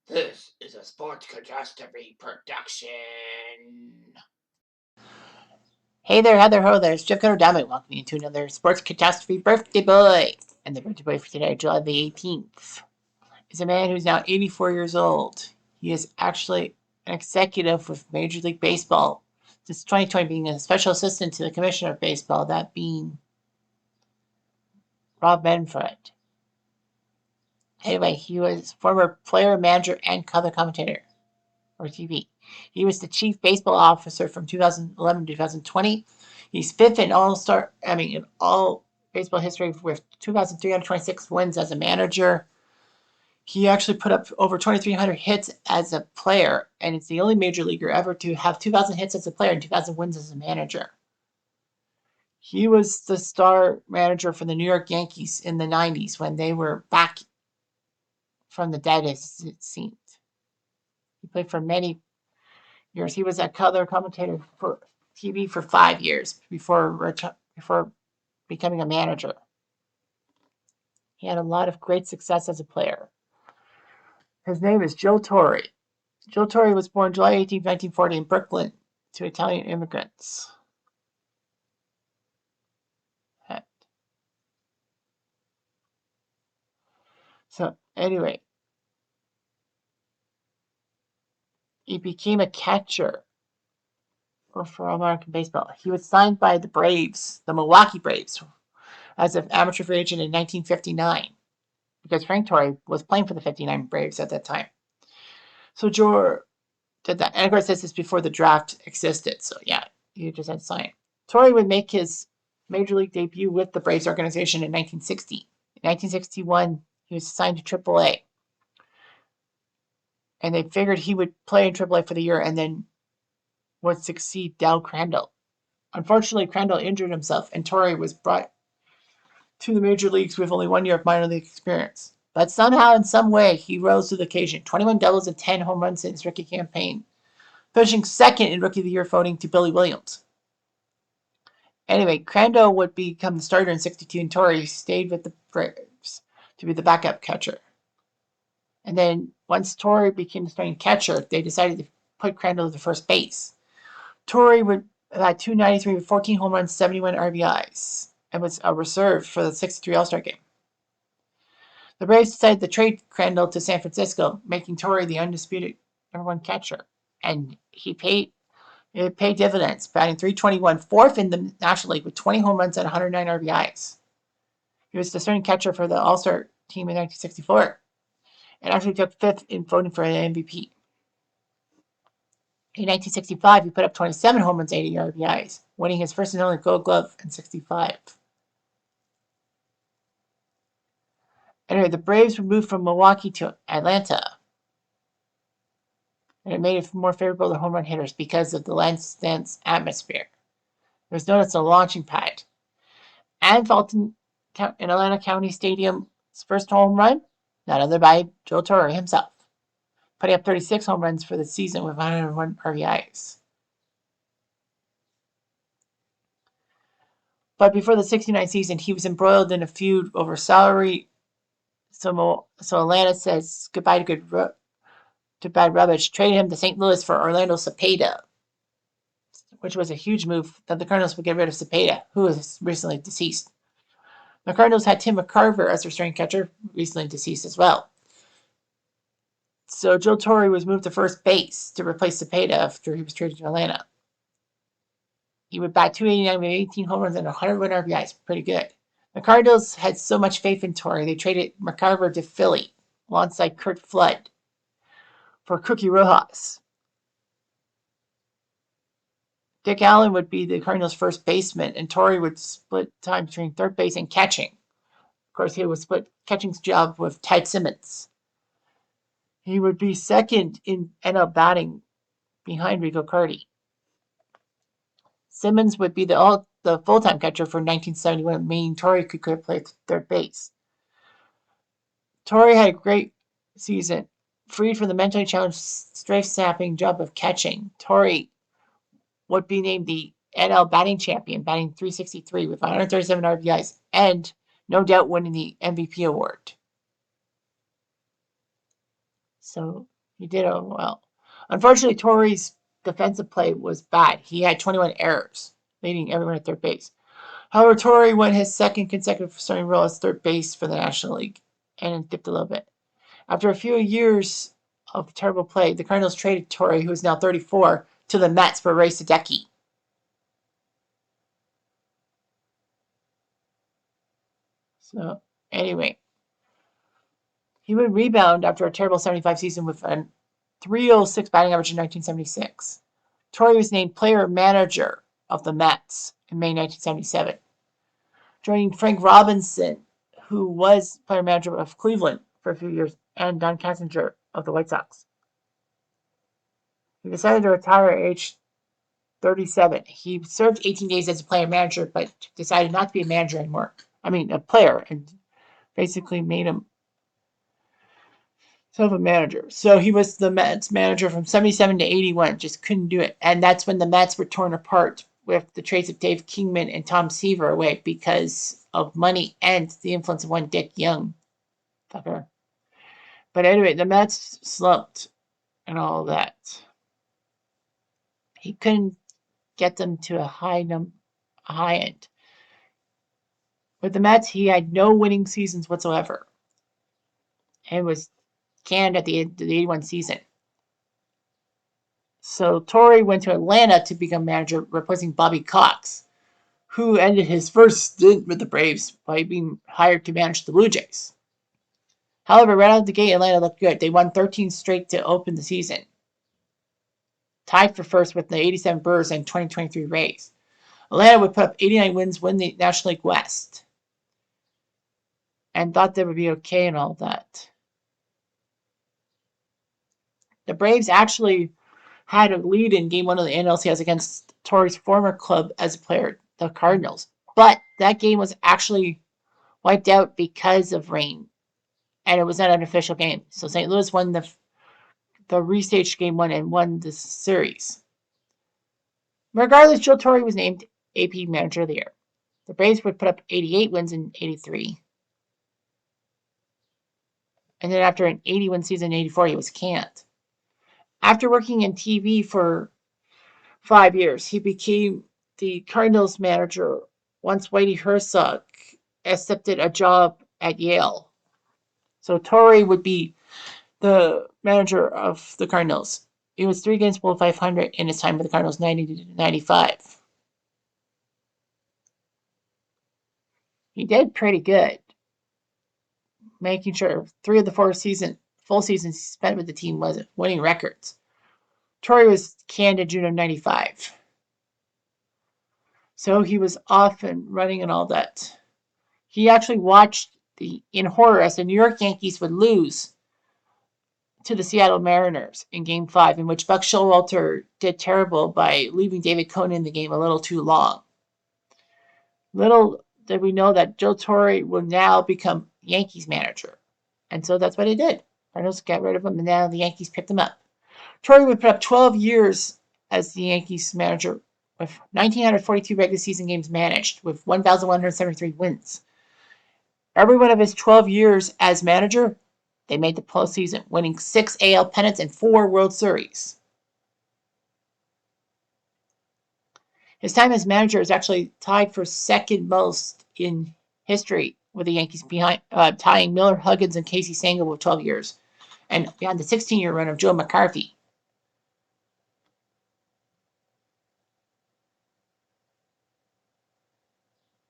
This is a Sports Catastrophe production. Hey there, Heather Ho there. It's Jeff Cutter Diamond welcoming you to another Sports Catastrophe Birthday Boy. And the birthday boy for today, July the 18th, is a man who's now 84 years old. He is actually an executive with Major League Baseball since 2020, being a special assistant to the Commissioner of Baseball, that being Rob Manfred. Anyway, he was former player, manager, and color commentator or TV. He was the chief baseball officer from 2011 to 2020. He's fifth in in all baseball history with 2,326 wins as a manager. He actually put up over 2,300 hits as a player, and it's the only major leaguer ever to have 2,000 hits as a player and 2,000 wins as a manager. He was the star manager for the New York Yankees in the 90s when they were back from the dead, as it seemed. He played for many years. He was a color commentator for TV for 5 years before becoming a manager. He had a lot of great success as a player. His name is Joe Torre. Joe Torre was born July 18, 1940 in Brooklyn to Italian immigrants. So anyway, he became a catcher for American baseball. He was signed by the Braves, the Milwaukee Braves, as an amateur free agent in 1959 because Frank Torre was playing for the 59 Braves at that time. So Joe did that. And of course, this is before the draft existed. So yeah, you just had to sign. Torre would make his major league debut with the Braves organization in 1960. In 1961, he was signed to AAA. And they figured he would play in AAA for the year and then would succeed Del Crandall. Unfortunately, Crandall injured himself, and Torre was brought to the major leagues with only 1 year of minor league experience. But somehow, in some way, he rose to the occasion. 21 doubles and 10 home runs in his rookie campaign, finishing second in Rookie of the Year voting to Billy Williams. Anyway, Crandall would become the starter in 62, and Torre stayed with the Braves to be the backup catcher. And then once Torre became the starting catcher, they decided to put Crandall to first base. Torre would had 293 with 14 home runs, 71 RBIs, and was a reserve for the 63 All-Star game. The Braves decided to trade Crandall to San Francisco, making Torre the undisputed number one catcher. And it paid dividends, batting .321, fourth in the National League with 20 home runs and 109 RBIs. He was the starting catcher for the All-Star team in 1964 and actually took fifth in voting for an MVP. In 1965, he put up 27 home runs, 80 RBIs, winning his first and only Gold Glove in 65. Anyway, the Braves were moved from Milwaukee to Atlanta, and it made it more favorable to home run hitters because of the lens dense atmosphere. It was known as the launching pad. And Fulton in Atlanta County Stadium's first home run, none other by Joe Torre himself, putting up 36 home runs for the season with 101 RBIs. But before the 69 season, he was embroiled in a feud over salary. So Atlanta says goodbye to bad rubbish, traded him to St. Louis for Orlando Cepeda, which was a huge move that the Cardinals would get rid of Cepeda, who is recently deceased. The Cardinals had Tim McCarver as their starting catcher, recently deceased as well. So Joe Torre was moved to first base to replace Cepeda after he was traded to Atlanta. He would bat .289 with 18 home runs and 101 RBIs. Pretty good. The Cardinals had so much faith in Torre, they traded McCarver to Philly alongside Curt Flood for Cookie Rojas. Dick Allen would be the Cardinals' first baseman, and Torre would split time between third base and catching. Of course, he would split catching's job with Ted Simmons. He would be second in NL batting behind Rico Carty. Simmons would be the full-time catcher for 1971, meaning Torre could play third base. Torre had a great season, freed from the mentally challenged strafe-snapping job of catching. Torre would be named the NL batting champion, batting .363 with 137 RBIs, and no doubt winning the MVP award. So He did well. Unfortunately, Torre's defensive play was bad. He had 21 errors, leading everyone at third base. However, Torre won his second consecutive starting role as third base for the National League and dipped a little bit. After a few years of terrible play, the Cardinals traded Torre, who is now 34, to the Mets for Ray Sadecki. So, anyway, he would rebound after a terrible 75 season with a 306 batting average in 1976. Torre was named player manager of the Mets in May 1977, joining Frank Robinson, who was player manager of Cleveland for a few years, and Don Cassenger of the White Sox. He decided to retire at age 37. He served 18 days as a player manager, but decided not to be a manager anymore. A player, and basically made him of a manager. So he was the Mets manager from 77 to 81, just couldn't do it. And that's when the Mets were torn apart with the trades of Dave Kingman and Tom Seaver away because of money and the influence of one Dick Young fucker. But anyway, the Mets slumped and all that. He couldn't get them to a high end. With the Mets, he had no winning seasons whatsoever and was canned at the end of the 81 season. So Torre went to Atlanta to become manager, replacing Bobby Cox, who ended his first stint with the Braves by being hired to manage the Blue Jays. However, right out of the gate, Atlanta looked good. They won 13 straight to open the season, tied for first with the 87 Brewers and 2023 Rays. Atlanta would put up 89 wins, win the National League West, and thought they would be okay and all that. The Braves actually had a lead in Game 1 of the NLCS against Torre's former club as a player, the Cardinals. But that game was actually wiped out because of rain, and it was not an official game. So St. Louis won the restaged Game 1 and won the series. Regardless, Joe Torre was named AP Manager of the Year. The Braves would put up 88 wins in 83. And then after an 81 season in 84, he was canned. After working in TV for 5 years, he became the Cardinals manager once Whitey Herzog accepted a job at Yale. So Torre would be the manager of the Cardinals. He was 3 games below 500 in his time with the Cardinals, 90 to 95. He did pretty good, making sure 3 of the 4 full seasons he spent with the team was winning records. Torre was canned in June of 95. So he was off and running and all that. He actually watched in horror as the New York Yankees would lose to the Seattle Mariners in Game 5, in which Buck Showalter did terrible by leaving David Cone in the game a little too long. Little did we know that Joe Torre will now become Yankees manager. And so that's what he did. Cardinals got rid of him, and now the Yankees picked him up. Torre would put up 12 years as the Yankees manager with 1,942 regular season games managed with 1,173 wins. Every one of his 12 years as manager, they made the postseason, winning 6 AL pennants and 4 World Series. His time as manager is actually tied for second most in history with the Yankees, behind tying Miller, Huggins, and Casey Stengel with 12 years, and beyond the 16-year run of Joe McCarthy.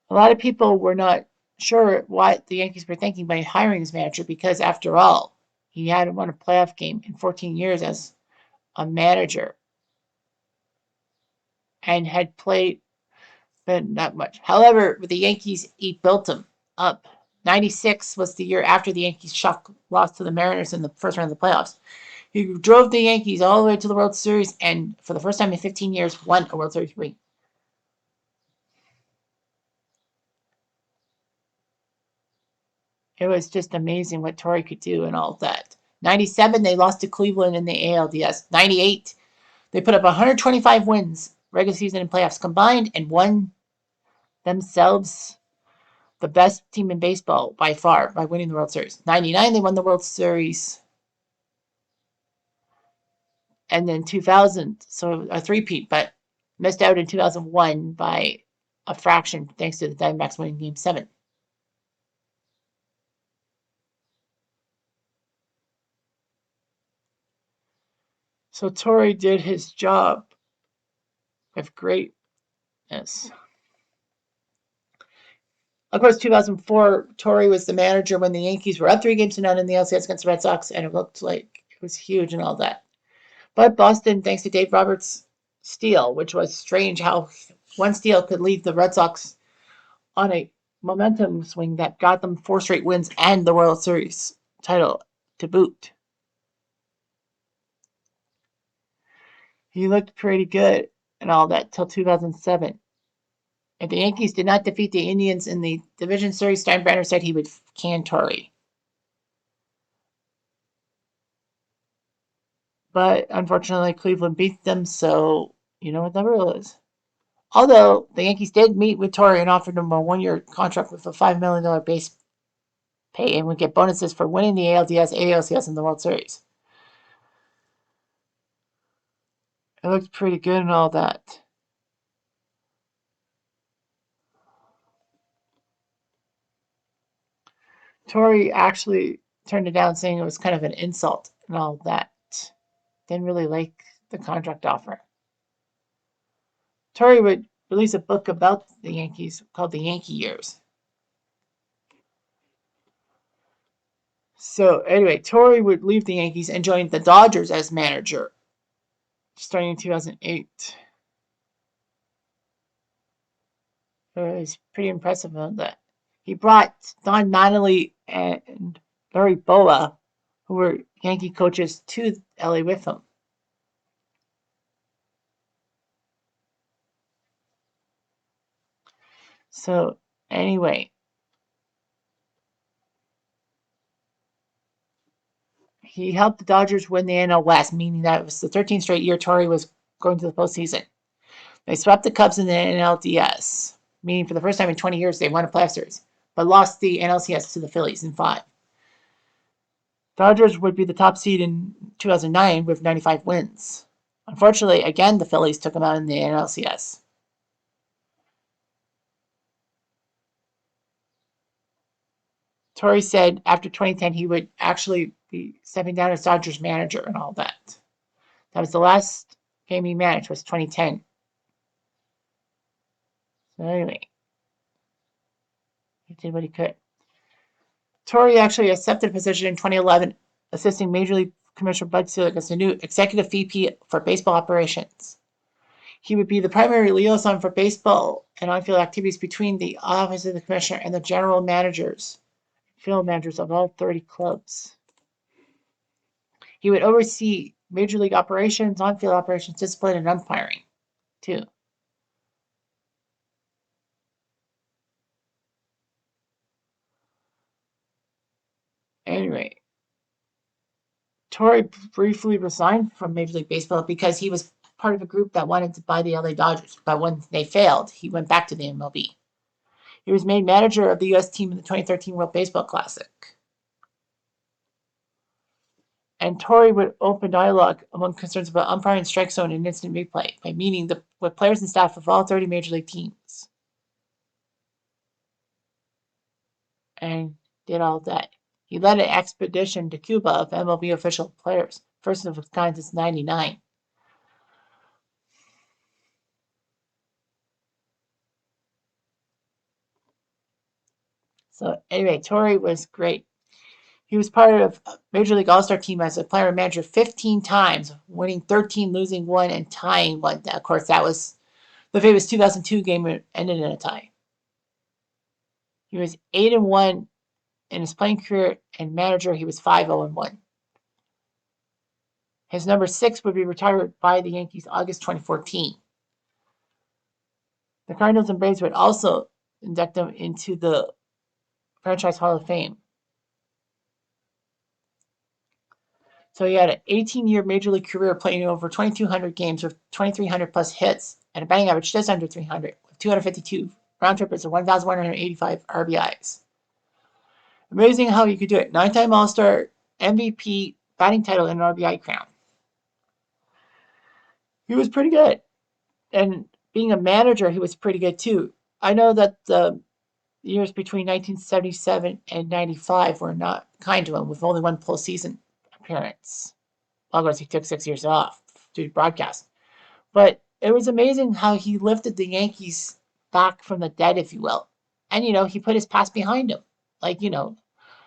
A lot of people were not sure what the Yankees were thinking by hiring his manager because, after all, he hadn't won a playoff game in 14 years as a manager and had played, but not much. However, with the Yankees, he built him up. 96 was the year after the Yankees shock loss to the Mariners in the first round of the playoffs. He drove the Yankees all the way to the World Series and, for the first time in 15 years, won a World Series ring. It was just amazing what Torre could do and all that. 97, they lost to Cleveland in the ALDS. 98, they put up 125 wins, regular season and playoffs combined, and won themselves the best team in baseball by far by winning the World Series. 99, they won the World Series. and then 2000, so a three-peat, but missed out in 2001 by a fraction thanks to the Diamondbacks winning Game 7. So Torre did his job with greatness. Of course, 2004, Torre was the manager when the Yankees were up 3-0 in the LCS against the Red Sox, and it looked like it was huge and all that. But Boston, thanks to Dave Roberts' steal, which was strange how one steal could lead the Red Sox on a momentum swing that got them 4 straight wins and the World Series title to boot. He looked pretty good and all that till 2007. If the Yankees did not defeat the Indians in the division series, Steinbrenner said he would can Torre. But unfortunately, Cleveland beat them, so you know what the rule is. Although the Yankees did meet with Torre and offered him a 1-year contract with a $5 million base pay and would get bonuses for winning the ALDS, ALCS, and the World Series. It looked pretty good and all that. Torre actually turned it down, saying it was kind of an insult and all that. Didn't really like the contract offer. Torre would release a book about the Yankees called The Yankee Years. So anyway, Torre would leave the Yankees and join the Dodgers as manager starting in 2008. It was pretty impressive on that. He brought Don Mattingly and Larry Bowa, who were Yankee coaches, to LA with him. So anyway, he helped the Dodgers win the NL West, meaning that it was the 13th straight year Torre was going to the postseason. They swept the Cubs in the NLDS, meaning for the first time in 20 years they won a playoff series, but lost the NLCS to the Phillies in 5. Dodgers would be the top seed in 2009 with 95 wins. Unfortunately, again, the Phillies took them out in the NLCS. Torre said after 2010 he would actually be stepping down as Dodgers manager and all that. That was the last game he managed, was 2010. So anyway, he did what he could. Torre actually accepted a position in 2011, assisting Major League Commissioner Bud Selig as the new executive VP for baseball operations. He would be the primary liaison for baseball and on-field activities between the office of the commissioner and the general managers, field managers of all 30 clubs. He would oversee Major League operations, on-field operations, discipline, and umpiring, too. Anyway, Torre briefly resigned from Major League Baseball because he was part of a group that wanted to buy the LA Dodgers, but when they failed, he went back to the MLB. He was made manager of the U.S. team in the 2013 World Baseball Classic. And Torre would open dialogue among concerns about umpiring, strike zone, and instant replay by meeting with players and staff of all 30 Major League teams. And did all that. He led an expedition to Cuba of MLB official players, first of its kind since '99. So anyway, Torre was great. He was part of Major League All-Star team as a player and manager 15 times, winning 13, losing 1, and tying 1. Of course, that was the famous 2002 game that ended in a tie. He was 8-1 in his playing career, and manager, he was 5-0-1. His number 6 would be retired by the Yankees August 2014. The Cardinals and Braves would also induct him into the Franchise Hall of Fame. So he had an 18-year Major League career playing over 2,200 games with 2,300 plus hits and a batting average just under 300 with 252 round trippers and 1,185 RBIs. Amazing how he could do it. 9-time All-Star, MVP, batting title, and an RBI crown. he was pretty good. And being a manager, he was pretty good too. I know that the years between 1977 and 95 were not kind to him, with only one postseason appearance. Of course, he took 6 years off due to broadcast. But it was amazing how he lifted the Yankees back from the dead, if you will. And, he put his past behind him. Like,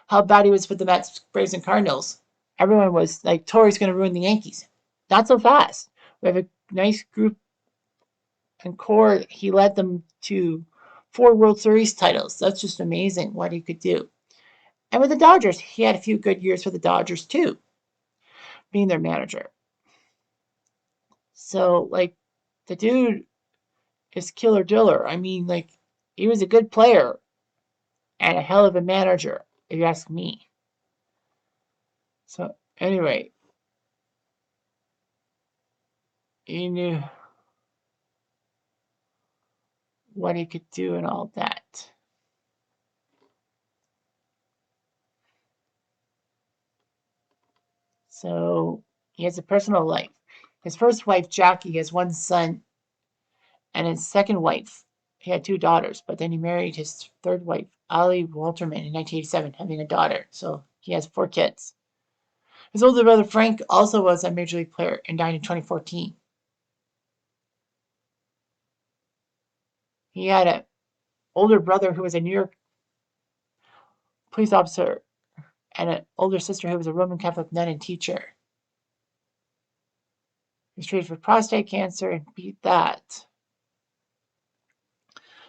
how bad he was for the Mets, Braves, and Cardinals. Everyone was like, Torre's going to ruin the Yankees. Not so fast. We have a nice group and core. He led them to 4 World Series titles. That's just amazing what he could do. And with the Dodgers, he had a few good years for the Dodgers too, being their manager. So, like, the dude is killer diller. I mean, like, he was a good player and a hell of a manager, if you ask me. So, anyway, he knew what he could do and all that. So, he has a personal life. His first wife, Jackie, has one son, and his second wife, he had 2 daughters, but then he married his third wife, Ali Walterman, in 1987, having a daughter. So, he has 4 kids. His older brother, Frank, also was a major league player and died in 2014. He had an older brother who was a New York police officer and an older sister who was a Roman Catholic nun and teacher. He was treated for prostate cancer and beat that.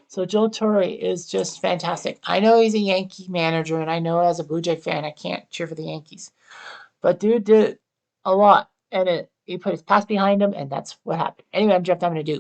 So Joe Torre is just fantastic. I know he's a Yankee manager, and I know as a Blue Jay fan, I can't cheer for the Yankees. But dude did a lot, and he put his past behind him, and that's what happened. Anyway, I'm Jeff. I'm going to do.